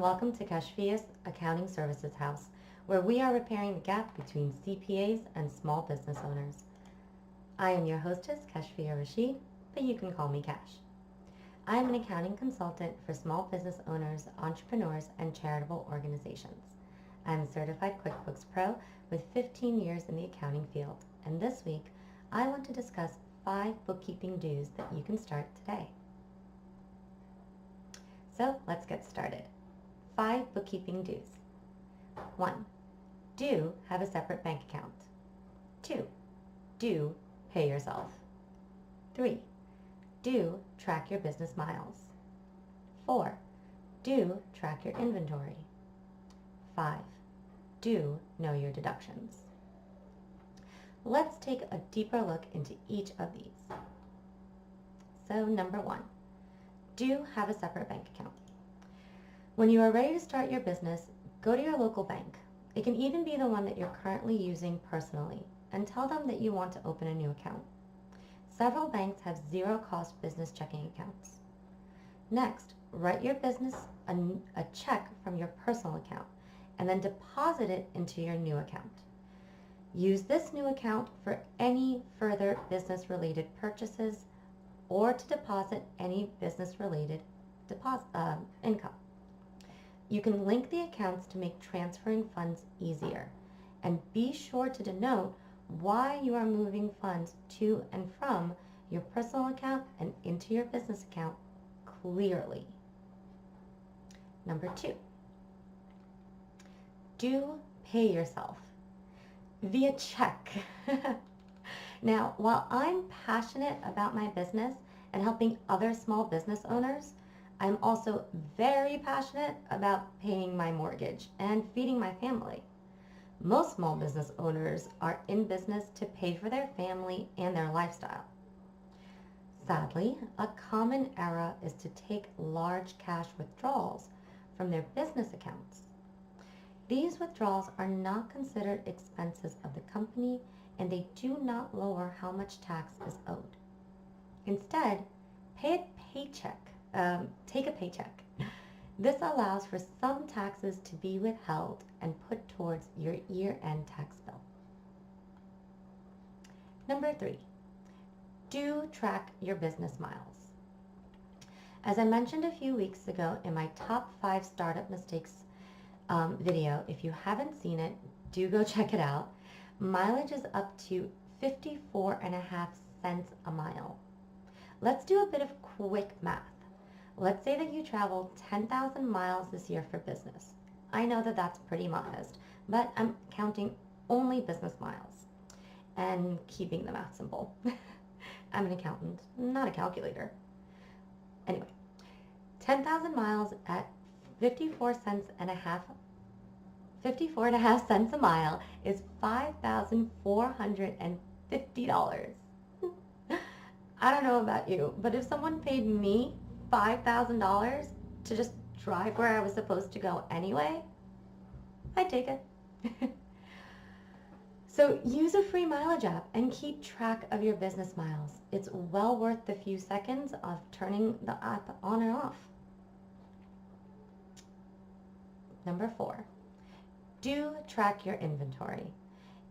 welcome to Kasfia's Accounting Services House, where we are repairing the gap between CPAs and small business owners. I am your hostess, Kasfia Rashid, but you can call me Kash. I am an accounting consultant for small business owners, entrepreneurs, and charitable organizations. I am a certified QuickBooks Pro with 15 years in the accounting field, and this week I want to discuss 5 bookkeeping do's that you can start today. So let's get started. 5 bookkeeping do's. 1. Do have a separate bank account. 2. Do pay yourself. 3. Do track your business miles. 4. Do track your inventory. 5. Do know your deductions. Let's take a deeper look into each of these. So number 1. Do have a separate bank account. When you are ready to start your business, go to your local bank. It can even be the one that you're currently using personally, and tell them that you want to open a new account. Several banks have zero-cost business checking accounts. Next, write your business a check from your personal account and then deposit it into your new account. Use this new account for any further business-related purchases or to deposit any business-related income. You can link the accounts to make transferring funds easier, and be sure to denote why you are moving funds to and from your personal account and into your business account clearly. Number 2, do pay yourself via check. Now, while I'm passionate about my business and helping other small business owners, I'm also very passionate about paying my mortgage and feeding my family. Most small business owners are in business to pay for their family and their lifestyle. Sadly, a common error is to take large cash withdrawals from their business accounts. These withdrawals are not considered expenses of the company, and they do not lower how much tax is owed. Instead, take a paycheck. This allows for some taxes to be withheld and put towards your year-end tax bill. Number 3, do track your business miles. As I mentioned a few weeks ago in my top 5 startup mistakes video, if you haven't seen it, do go check it out. Mileage is up to 54.5 cents a mile. Let's do a bit of quick math. Let's say that you travel 10,000 miles this year for business. I know that that's pretty modest, but I'm counting only business miles and keeping the math simple. I'm an accountant, not a calculator. Anyway, 10,000 miles at 54.5 cents a mile is $5,450. I don't know about you, but if someone paid me $5,000 to just drive where I was supposed to go anyway, I'd take it. So use a free mileage app and keep track of your business miles. It's well worth the few seconds of turning the app on and off. Number 4, do track your inventory.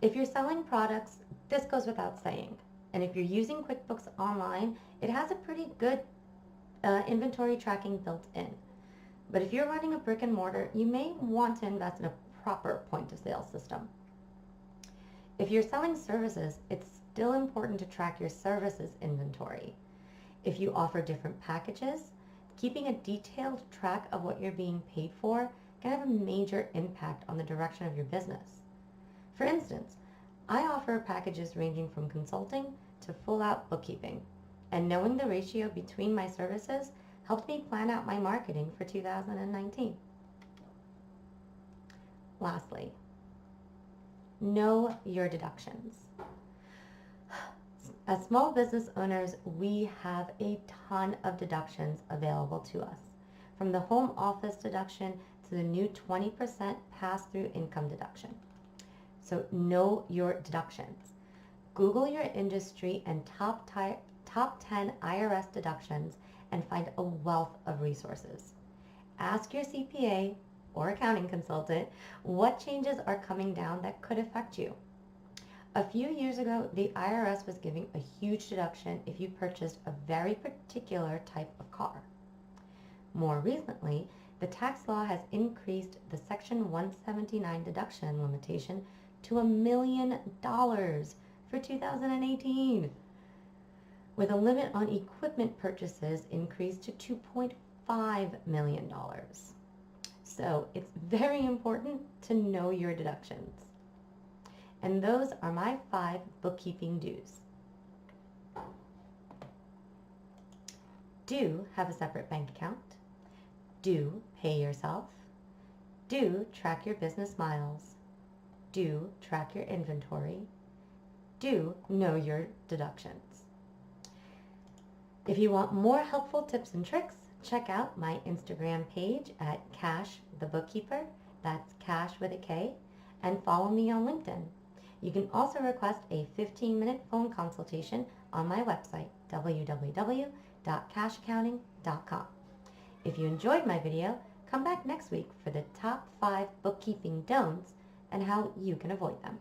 If you're selling products, this goes without saying. And if you're using QuickBooks Online, it has a pretty good inventory tracking built in. But if you're running a brick and mortar, you may want to invest in a proper point of sale system. If you're selling services, it's still important to track your services inventory. If you offer different packages, keeping a detailed track of what you're being paid for can have a major impact on the direction of your business. For instance, I offer packages ranging from consulting to full-out bookkeeping, and knowing the ratio between my services helped me plan out my marketing for 2019. Lastly, know your deductions. As small business owners, we have a ton of deductions available to us, from the home office deduction to the new 20% pass-through income deduction. So know your deductions. Google your industry and top 10 IRS deductions and find a wealth of resources. Ask your CPA or accounting consultant what changes are coming down that could affect you. A few years ago, the IRS was giving a huge deduction if you purchased a very particular type of car. More recently, the tax law has increased the Section 179 deduction limitation to $1 million for 2018, with a limit on equipment purchases increased to $2.5 million. So it's very important to know your deductions. And those are my 5 bookkeeping do's. Do have a separate bank account. Do pay yourself. Do track your business miles. Do track your inventory. Do know your deductions. If you want more helpful tips and tricks, check out my Instagram page at Kash the Bookkeeper. That's Kash with a K. And follow me on LinkedIn. You can also request a 15-minute phone consultation on my website, www.cashaccounting.com. If you enjoyed my video, come back next week for the top 5 bookkeeping don'ts and how you can avoid them.